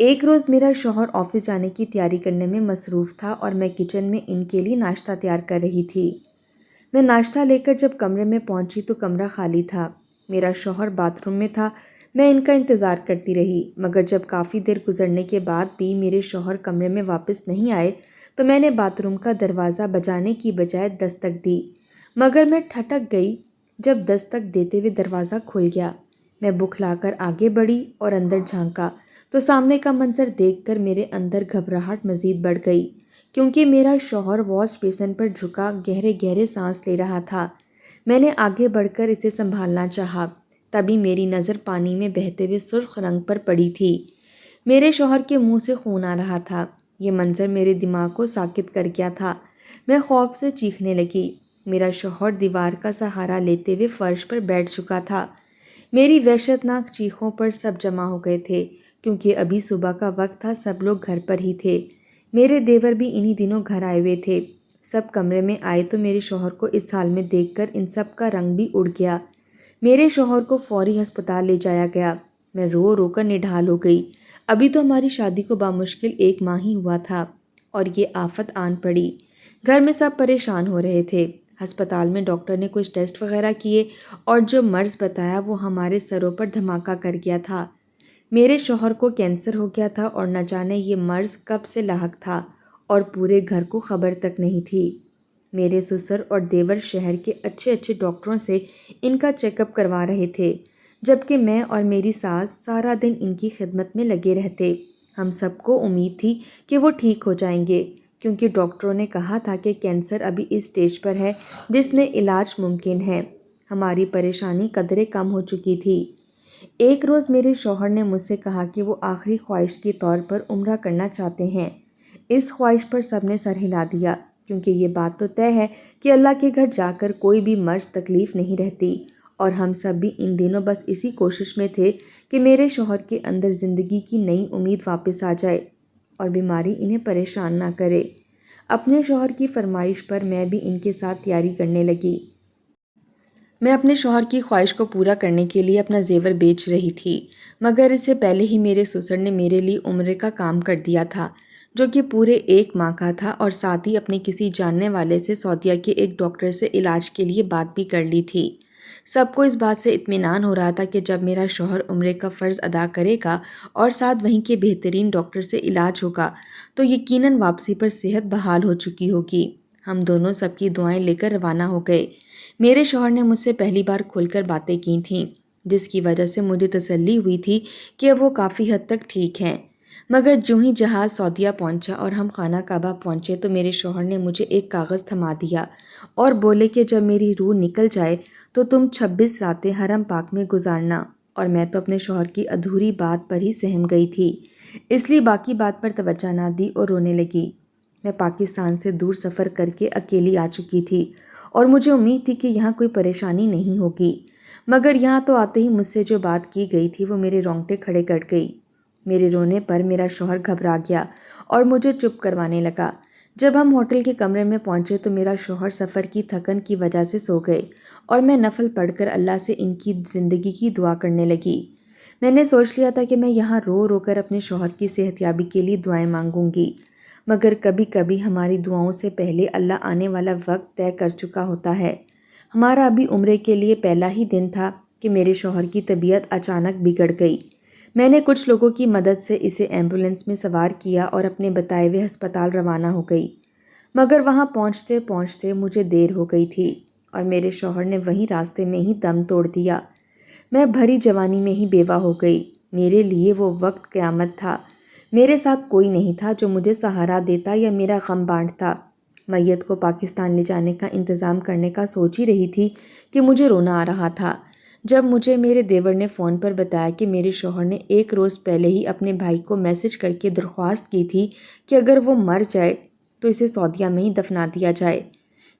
ایک روز میرا شوہر آفس جانے کی تیاری کرنے میں مصروف تھا اور میں کچن میں ان کے لیے ناشتہ تیار کر رہی تھی۔ میں ناشتہ لے کر جب کمرے میں پہنچی تو کمرہ خالی تھا۔ میرا شوہر باتھ روم میں تھا۔ میں ان کا انتظار کرتی رہی، مگر جب کافی دیر گزرنے کے بعد بھی میرے شوہر کمرے میں واپس نہیں آئے تو میں نے باتھ روم کا دروازہ بجانے کی بجائے دستک دی، مگر میں ٹھٹک گئی جب دستک دیتے ہوئے دروازہ کھل گیا۔ میں بکھلا کر آگے بڑھی اور اندر جھانکا تو سامنے کا منظر دیکھ کر میرے اندر گھبراہٹ مزید بڑھ گئی، کیونکہ میرا شوہر واش بیسن پر جھکا گہرے گہرے سانس لے رہا تھا۔ میں نے آگے بڑھ کر اسے سنبھالنا چاہا، تبھی میری نظر پانی میں بہتے ہوئے سرخ رنگ پر پڑی تھی۔ میرے شوہر کے منہ سے خون آ رہا تھا۔ یہ منظر میرے دماغ کو ساکت کر گیا تھا۔ میں خوف سے چیخنے لگی۔ میرا شوہر دیوار کا سہارا لیتے ہوئے فرش پر بیٹھ چکا تھا۔ میری وحشتناک چیخوں پر سب جمع ہو گئے تھے، کیونکہ ابھی صبح کا وقت تھا، سب لوگ گھر پر ہی تھے۔ میرے دیور بھی انہی دنوں گھر آئے ہوئے تھے۔ سب کمرے میں آئے تو میرے شوہر کو اس حال میں دیکھ کر ان سب کا رنگ بھی اڑ گیا۔ میرے شوہر کو فوری ہسپتال لے جایا گیا۔ میں رو رو کر نڈھال ہو گئی۔ ابھی تو ہماری شادی کو بامشکل 1 ماہ ہی ہوا تھا اور یہ آفت آن پڑی۔ گھر میں سب پریشان ہو رہے تھے۔ ہسپتال میں ڈاکٹر نے کچھ ٹیسٹ وغیرہ کیے اور جو مرض بتایا وہ ہمارے سروں پر دھماکہ کر گیا تھا۔ میرے شوہر کو کینسر ہو گیا تھا اور نہ جانے یہ مرض کب سے لاحق تھا اور پورے گھر کو خبر تک نہیں تھی۔ میرے سسر اور دیور شہر کے اچھے اچھے ڈاکٹروں سے ان کا چیک اپ کروا رہے تھے، جبکہ میں اور میری ساس سارا دن ان کی خدمت میں لگے رہتے۔ ہم سب کو امید تھی کہ وہ ٹھیک ہو جائیں گے، کیونکہ ڈاکٹروں نے کہا تھا کہ کینسر ابھی اس سٹیج پر ہے جس میں علاج ممکن ہے۔ ہماری پریشانی قدرے کم ہو چکی تھی۔ ایک روز میرے شوہر نے مجھ سے کہا کہ وہ آخری خواہش کے طور پر عمرہ کرنا چاہتے ہیں۔ اس خواہش پر سب نے سر ہلا دیا، کیونکہ یہ بات تو طے ہے کہ اللہ کے گھر جا کر کوئی بھی مرض تکلیف نہیں رہتی، اور ہم سب بھی ان دنوں بس اسی کوشش میں تھے کہ میرے شوہر کے اندر زندگی کی نئی امید واپس آ جائے اور بیماری انہیں پریشان نہ کرے۔ اپنے شوہر کی فرمائش پر میں بھی ان کے ساتھ تیاری کرنے لگی۔ میں اپنے شوہر کی خواہش کو پورا کرنے کے لیے اپنا زیور بیچ رہی تھی، مگر اس سے پہلے ہی میرے سسر نے میرے لیے عمرے کا کام کر دیا تھا، جو کہ پورے 1 ماہ کا تھا، اور ساتھ ہی اپنے کسی جاننے والے سے سعودیہ کے ایک ڈاکٹر سے علاج کے لیے بات بھی کر لی تھی۔ سب کو اس بات سے اطمینان ہو رہا تھا کہ جب میرا شوہر عمرے کا فرض ادا کرے گا اور ساتھ وہیں کے بہترین ڈاکٹر سے علاج ہوگا تو یقیناً واپسی پر صحت بحال ہو چکی ہوگی۔ ہم دونوں سب کی دعائیں لے کر روانہ ہو گئے۔ میرے شوہر نے مجھ سے پہلی بار کھل کر باتیں کی تھیں، جس کی وجہ سے مجھے تسلی ہوئی تھی کہ اب وہ کافی حد تک ٹھیک ہیں۔ مگر جو ہی جہاز سعودیہ پہنچا اور ہم خانہ کعبہ پہنچے تو میرے شوہر نے مجھے ایک کاغذ تھما دیا اور بولے کہ جب میری روح نکل جائے تو تم 26 راتیں حرم پاک میں گزارنا، اور میں تو اپنے شوہر کی ادھوری بات پر ہی سہم گئی تھی، اس لیے باقی بات پر توجہ نہ دی اور رونے لگی۔ میں پاکستان سے دور سفر کر کے اکیلی آ چکی تھی اور مجھے امید تھی کہ یہاں کوئی پریشانی نہیں ہوگی، مگر یہاں تو آتے ہی مجھ سے جو بات کی گئی تھی وہ میرے رونگٹے کھڑے کر گئی۔ میرے رونے پر میرا شوہر گھبرا گیا اور مجھے چپ کروانے لگا۔ جب ہم ہوٹل کے کمرے میں پہنچے تو میرا شوہر سفر کی تھکن کی وجہ سے سو گئے اور میں نفل پڑھ کر اللہ سے ان کی زندگی کی دعا کرنے لگی۔ میں نے سوچ لیا تھا کہ میں یہاں رو رو کر اپنے شوہر کی صحت یابی کے لیے دعائیں مانگوں گی، مگر کبھی کبھی ہماری دعاؤں سے پہلے اللہ آنے والا وقت طے کر چکا ہوتا ہے۔ ہمارا ابھی عمرے کے لیے پہلا ہی دن تھا کہ میرے شوہر کی طبیعت اچانک بگڑ گئی۔ میں نے کچھ لوگوں کی مدد سے اسے ایمبولینس میں سوار کیا اور اپنے بتائے ہوئے ہسپتال روانہ ہو گئی، مگر وہاں پہنچتے پہنچتے مجھے دیر ہو گئی تھی اور میرے شوہر نے وہیں راستے میں ہی دم توڑ دیا۔ میں بھری جوانی میں ہی بیوہ ہو گئی۔ میرے لیے وہ وقت قیامت تھا۔ میرے ساتھ کوئی نہیں تھا جو مجھے سہارا دیتا یا میرا غم بانٹتا۔ میت کو پاکستان لے جانے کا انتظام کرنے کا سوچ ہی رہی تھی کہ مجھے رونا آ رہا تھا، جب مجھے میرے دیور نے فون پر بتایا کہ میرے شوہر نے 1 روز پہلے ہی اپنے بھائی کو میسج کر کے درخواست کی تھی کہ اگر وہ مر جائے تو اسے سعودیہ میں ہی دفنا دیا جائے۔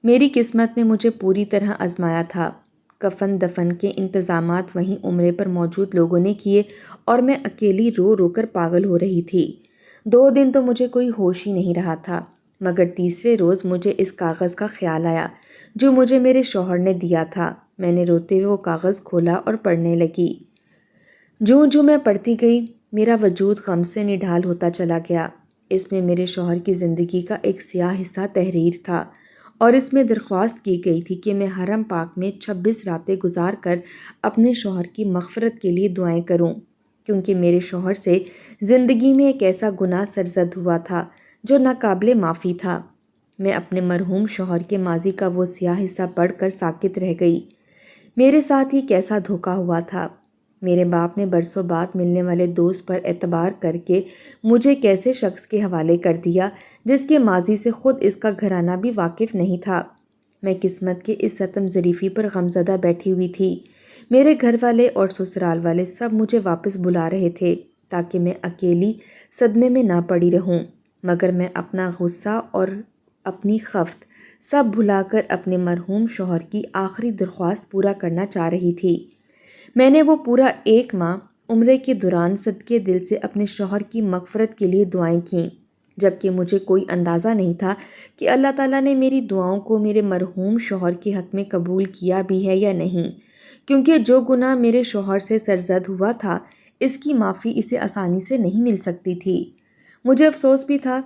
میری قسمت نے مجھے پوری طرح آزمایا تھا۔ کفن دفن کے انتظامات وہیں عمرے پر موجود لوگوں نے کیے اور میں اکیلی رو رو کر پاگل ہو رہی تھی۔ 2 دن تو مجھے کوئی ہوش ہی نہیں رہا تھا، مگر تیسرے روز مجھے اس کاغذ کا خیال آیا جو مجھے میرے شوہر نے دیا تھا۔ میں نے روتے ہوئے وہ کاغذ کھولا اور پڑھنے لگی۔ جوں جوں میں پڑھتی گئی میرا وجود غم سے نڈھال ہوتا چلا گیا۔ اس میں میرے شوہر کی زندگی کا ایک سیاہ حصہ تحریر تھا اور اس میں درخواست کی گئی تھی کہ میں حرم پاک میں 26 راتیں گزار کر اپنے شوہر کی مغفرت کے لیے دعائیں کروں، کیونکہ میرے شوہر سے زندگی میں ایک ایسا گناہ سرزد ہوا تھا جو ناقابل معافی تھا۔ میں اپنے مرحوم شوہر کے ماضی کا وہ سیاہ حصہ پڑھ کر ساکت رہ گئی۔ میرے ساتھ ہی کیسا دھوکہ ہوا تھا۔ میرے باپ نے برسوں بعد ملنے والے دوست پر اعتبار کر کے مجھے ایک ایسے شخص کے حوالے کر دیا جس کے ماضی سے خود اس کا گھرانہ بھی واقف نہیں تھا۔ میں قسمت کے اس ستم ظریفی پر غمزدہ بیٹھی ہوئی تھی۔ میرے گھر والے اور سسرال والے سب مجھے واپس بلا رہے تھے تاکہ میں اکیلی صدمے میں نہ پڑی رہوں، مگر میں اپنا غصہ اور اپنی خفت سب بھلا کر اپنے مرحوم شوہر کی آخری درخواست پورا کرنا چاہ رہی تھی۔ میں نے وہ پورا 1 ماہ عمرے کے دوران صدقے دل سے اپنے شوہر کی مغفرت کے لیے دعائیں کیں، جبکہ مجھے کوئی اندازہ نہیں تھا کہ اللہ تعالیٰ نے میری دعاؤں کو میرے مرحوم شوہر کے حق میں قبول کیا بھی ہے یا نہیں، کیونکہ جو گناہ میرے شوہر سے سرزد ہوا تھا اس کی معافی اسے آسانی سے نہیں مل سکتی تھی۔ مجھے افسوس بھی تھا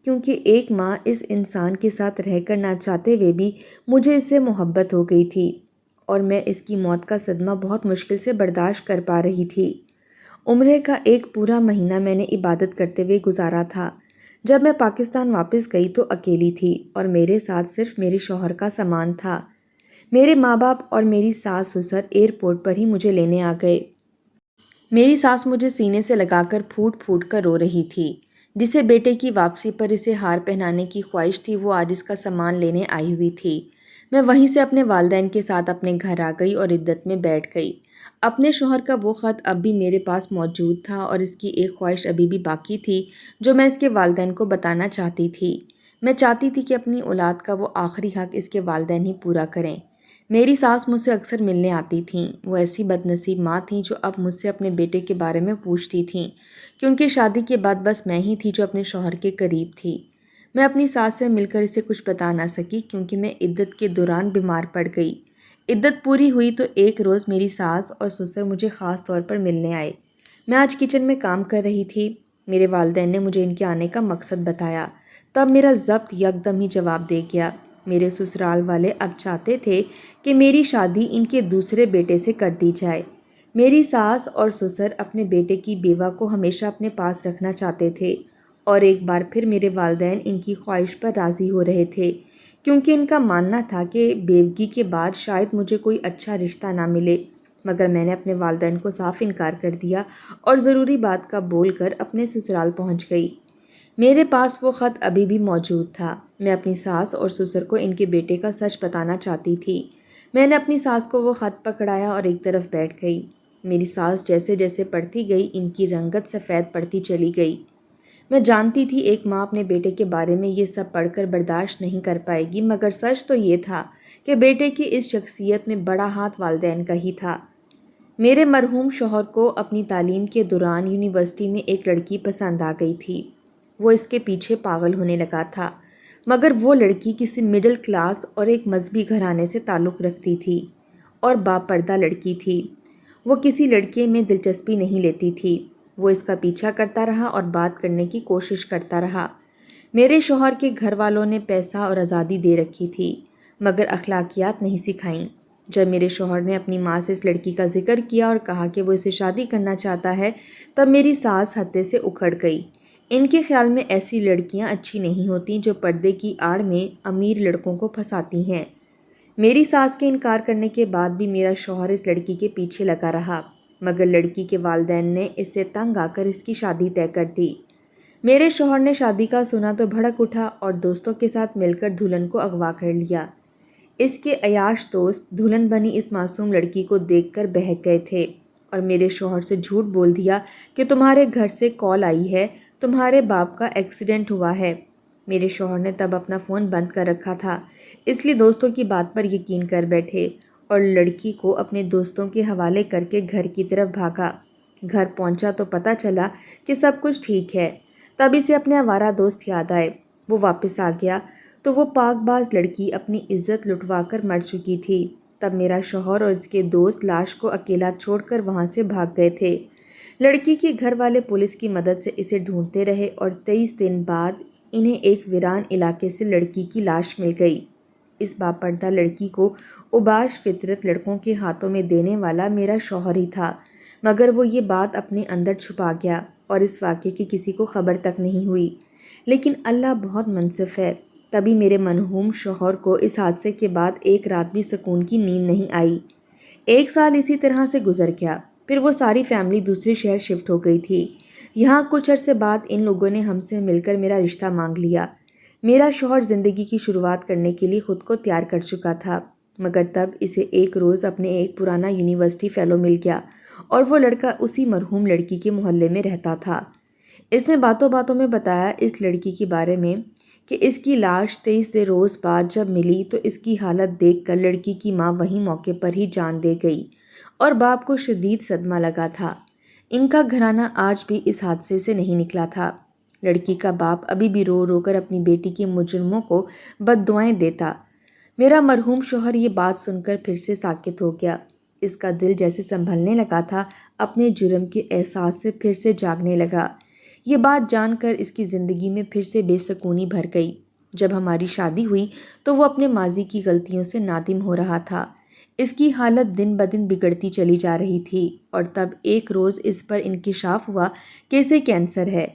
کیونکہ 1 ماہ اس انسان کے ساتھ رہ کر نہ چاہتے ہوئے بھی مجھے اس سے محبت ہو گئی تھی اور میں اس کی موت کا صدمہ بہت مشکل سے برداشت کر پا رہی تھی۔ عمرے کا 1 پورا مہینہ میں نے عبادت کرتے ہوئے گزارا تھا۔ جب میں پاکستان واپس گئی تو اکیلی تھی اور میرے ساتھ صرف میرے شوہر کا سامان تھا۔ میرے ماں باپ اور میری ساس سسر ایئرپورٹ پر ہی مجھے لینے آ گئے۔ میری ساس مجھے سینے سے لگا کر پھوٹ پھوٹ کر رو رہی تھی۔ جسے بیٹے کی واپسی پر اسے ہار پہنانے کی خواہش تھی وہ آج اس کا سامان لینے آئی ہوئی تھی۔ میں وہیں سے اپنے والدین کے ساتھ اپنے گھر آ گئی اور عدت میں بیٹھ گئی۔ اپنے شوہر کا وہ خط اب بھی میرے پاس موجود تھا اور اس کی ایک خواہش ابھی بھی باقی تھی جو میں اس کے والدین کو بتانا چاہتی تھی۔ میں چاہتی تھی کہ اپنی اولاد کا وہ آخری حق اس کے والدین ہی پورا کریں۔ میری ساس مجھ سے اکثر ملنے آتی تھیں۔ وہ ایسی بد نصیب ماں تھیں جو اب مجھ سے اپنے بیٹے کے بارے میں پوچھتی تھیں، کیونکہ شادی کے بعد بس میں ہی تھی جو اپنے شوہر کے قریب تھی۔ میں اپنی ساس سے مل کر اسے کچھ بتا نہ سکی کیونکہ میں عدت کے دوران بیمار پڑ گئی۔ عدت پوری ہوئی تو ایک روز میری ساس اور سسر مجھے خاص طور پر ملنے آئے۔ میں آج کچن میں کام کر رہی تھی۔ میرے والدین نے مجھے ان کے آنے کا مقصد بتایا۔ تب میرا ضبط یکدم ہی جواب دے گیا۔ میرے سسرال والے اب چاہتے تھے کہ میری شادی ان کے دوسرے بیٹے سے کر دی جائے۔ میری ساس اور سسر اپنے بیٹے کی بیوہ کو ہمیشہ اپنے پاس رکھنا چاہتے تھے اور ایک بار پھر میرے والدین ان کی خواہش پر راضی ہو رہے تھے، کیونکہ ان کا ماننا تھا کہ بیوگی کے بعد شاید مجھے کوئی اچھا رشتہ نہ ملے، مگر میں نے اپنے والدین کو صاف انکار کر دیا اور ضروری بات کا بول کر اپنے سسرال پہنچ گئی۔ میرے پاس وہ خط ابھی بھی موجود تھا۔ میں اپنی ساس اور سسر کو ان کے بیٹے کا سچ بتانا چاہتی تھی۔ میں نے اپنی ساس کو وہ خط پکڑایا اور ایک طرف بیٹھ گئی۔ میری ساس جیسے جیسے پڑھتی گئی ان کی رنگت سفید پڑتی چلی گئی۔ میں جانتی تھی ایک ماں اپنے بیٹے کے بارے میں یہ سب پڑھ کر برداشت نہیں کر پائے گی، مگر سچ تو یہ تھا کہ بیٹے کی اس شخصیت میں بڑا ہاتھ والدین کا ہی تھا۔ میرے مرحوم شوہر کو اپنی تعلیم کے دوران یونیورسٹی میں ایک لڑکی پسند آ گئی تھی۔ وہ اس کے پیچھے پاگل ہونے لگا تھا، مگر وہ لڑکی کسی مڈل کلاس اور ایک مذہبی گھرانے سے تعلق رکھتی تھی اور باپردہ لڑکی تھی۔ وہ کسی لڑکے میں دلچسپی نہیں لیتی تھی۔ وہ اس کا پیچھا کرتا رہا اور بات کرنے کی کوشش کرتا رہا۔ میرے شوہر کے گھر والوں نے پیسہ اور آزادی دے رکھی تھی، مگر اخلاقیات نہیں سکھائیں۔ جب میرے شوہر نے اپنی ماں سے اس لڑکی کا ذکر کیا اور کہا کہ وہ اسے شادی کرنا چاہتا ہے، تب میری ساس حتے سے اکھڑ گئی۔ ان کے خیال میں ایسی لڑکیاں اچھی نہیں ہوتیں جو پردے کی آڑ میں امیر لڑکوں کو پھنساتی ہیں۔ میری ساس کے انکار کرنے کے بعد بھی میرا شوہر اس لڑکی کے پیچھے لگا رہا، مگر لڑکی کے والدین نے اس سے تنگ آ کر اس کی شادی طے کر دی۔ میرے شوہر نے شادی کا سنا تو بھڑک اٹھا اور دوستوں کے ساتھ مل کر دلہن کو اغوا کر لیا۔ اس کے عیاش دوست دلہن بنی اس معصوم لڑکی کو دیکھ کر بہک گئے تھے اور میرے شوہر سے جھوٹ بول دیا کہ تمہارے گھر سے کال آئی ہے، تمہارے باپ کا ایکسیڈنٹ ہوا ہے۔ میرے شوہر نے تب اپنا فون بند کر رکھا تھا، اس لیے دوستوں کی بات پر یقین کر بیٹھے اور لڑکی کو اپنے دوستوں کے حوالے کر کے گھر کی طرف بھاگا۔ گھر پہنچا تو پتہ چلا کہ سب کچھ ٹھیک ہے۔ تب اسے اپنے آوارہ دوست یاد آئے۔ وہ واپس آ گیا تو وہ پاک باز لڑکی اپنی عزت لٹوا کر مر چکی تھی۔ تب میرا شوہر اور اس کے دوست لاش کو اکیلا چھوڑ کر وہاں سے بھاگ گئے تھے۔ لڑکی کے گھر والے پولیس کی مدد سے اسے ڈھونڈتے رہے اور 23 دن بعد انہیں ایک ویران علاقے سے لڑکی کی لاش مل گئی۔ اس باپردہ لڑکی کو اوباش فطرت لڑکوں کے ہاتھوں میں دینے والا میرا شوہر ہی تھا، مگر وہ یہ بات اپنے اندر چھپا گیا اور اس واقعے کی کسی کو خبر تک نہیں ہوئی۔ لیکن اللہ بہت منصف ہے، تبھی میرے مرحوم شوہر کو اس حادثے کے بعد ایک رات بھی سکون کی نیند نہیں آئی۔ 1 سال اسی طرح سے گزر گیا، پھر وہ ساری فیملی دوسرے شہر شفٹ ہو گئی تھی۔ یہاں کچھ عرصے بعد ان لوگوں نے ہم سے مل کر میرا رشتہ مانگ لیا۔ میرا شوہر زندگی کی شروعات کرنے کے لیے خود کو تیار کر چکا تھا، مگر تب اسے ایک روز اپنے ایک پرانا یونیورسٹی فیلو مل گیا اور وہ لڑکا اسی مرحوم لڑکی کے محلے میں رہتا تھا۔ اس نے باتوں باتوں میں بتایا اس لڑکی کے بارے میں کہ اس کی لاش 23 روز بعد جب ملی تو اس کی حالت دیکھ کر لڑکی کی ماں وہیں موقع پر ہی جان دے گئی اور باپ کو شدید صدمہ لگا تھا۔ ان کا گھرانہ آج بھی اس حادثے سے نہیں نکلا تھا۔ لڑکی کا باپ ابھی بھی رو رو کر اپنی بیٹی کے مجرموں کو بد دعائیں دیتا۔ میرا مرحوم شوہر یہ بات سن کر پھر سے ساکت ہو گیا۔ اس کا دل جیسے سنبھلنے لگا تھا، اپنے جرم کے احساس سے پھر سے جاگنے لگا۔ یہ بات جان کر اس کی زندگی میں پھر سے بے سکونی بھر گئی۔ جب ہماری شادی ہوئی تو وہ اپنے ماضی کی غلطیوں سے نادم ہو رہا تھا۔ اس کی حالت دن بدن بگڑتی چلی جا رہی تھی اور تب ایک روز اس پر انکشاف ہوا کہ اسے کینسر ہے۔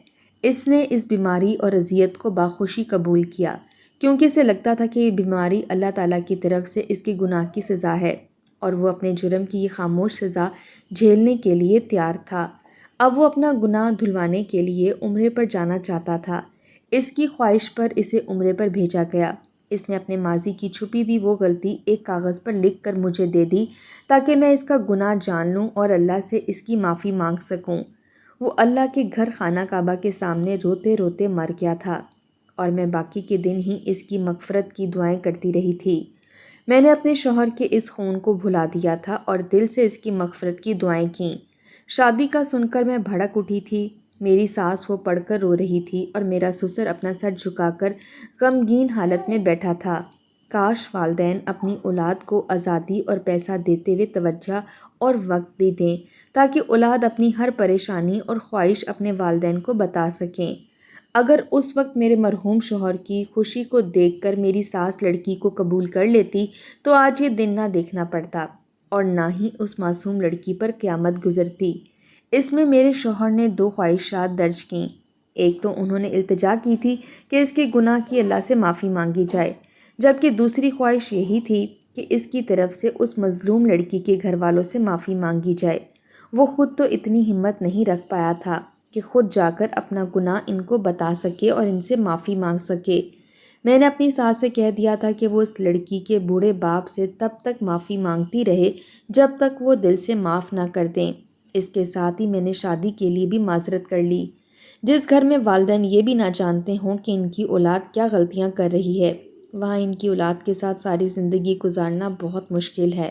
اس نے اس بیماری اور اذیت کو بخوشی قبول کیا، کیونکہ اسے لگتا تھا کہ یہ بیماری اللہ تعالیٰ کی طرف سے اس کے گناہ کی سزا ہے اور وہ اپنے جرم کی یہ خاموش سزا جھیلنے کے لیے تیار تھا۔ اب وہ اپنا گناہ دھلوانے کے لیے عمرے پر جانا چاہتا تھا۔ اس کی خواہش پر اسے عمرے پر بھیجا گیا۔ اس نے اپنے ماضی کی چھپی ہوئی وہ غلطی ایک کاغذ پر لکھ کر مجھے دے دی تاکہ میں اس کا گناہ جان لوں اور اللہ سے اس کی معافی مانگ سکوں۔ وہ اللہ کے گھر خانہ کعبہ کے سامنے روتے روتے مر گیا تھا اور میں باقی کے دن ہی اس کی مغفرت کی دعائیں کرتی رہی تھی۔ میں نے اپنے شوہر کے اس خون کو بھلا دیا تھا اور دل سے اس کی مغفرت کی دعائیں کیں۔ شادی کا سن کر میں بھڑک اٹھی تھی۔ میری ساس وہ پڑھ کر رو رہی تھی اور میرا سسر اپنا سر جھکا کر غمگین حالت میں بیٹھا تھا۔ کاش والدین اپنی اولاد کو آزادی اور پیسہ دیتے ہوئے توجہ اور وقت بھی دیں تاکہ اولاد اپنی ہر پریشانی اور خواہش اپنے والدین کو بتا سکیں۔ اگر اس وقت میرے مرحوم شوہر کی خوشی کو دیکھ کر میری ساس لڑکی کو قبول کر لیتی تو آج یہ دن نہ دیکھنا پڑتا اور نہ ہی اس معصوم لڑکی پر قیامت گزرتی۔ اس میں میرے شوہر نے 2 خواہشات درج کیں۔ ایک تو انہوں نے التجا کی تھی کہ اس کے گناہ کی اللہ سے معافی مانگی جائے، جبکہ دوسری خواہش یہی تھی کہ اس کی طرف سے اس مظلوم لڑکی کے گھر والوں سے معافی مانگی جائے۔ وہ خود تو اتنی ہمت نہیں رکھ پایا تھا کہ خود جا کر اپنا گناہ ان کو بتا سکے اور ان سے معافی مانگ سکے۔ میں نے اپنی ساس سے کہہ دیا تھا کہ وہ اس لڑکی کے بوڑھے باپ سے تب تک معافی مانگتی رہے جب تک وہ دل سے معاف نہ کر دیں۔ اس کے ساتھ ہی میں نے شادی کے لیے بھی معذرت کر لی۔ جس گھر میں والدین یہ بھی نہ جانتے ہوں کہ ان کی اولاد کیا غلطیاں کر رہی ہے، وہاں ان کی اولاد کے ساتھ ساری زندگی گزارنا بہت مشکل ہے۔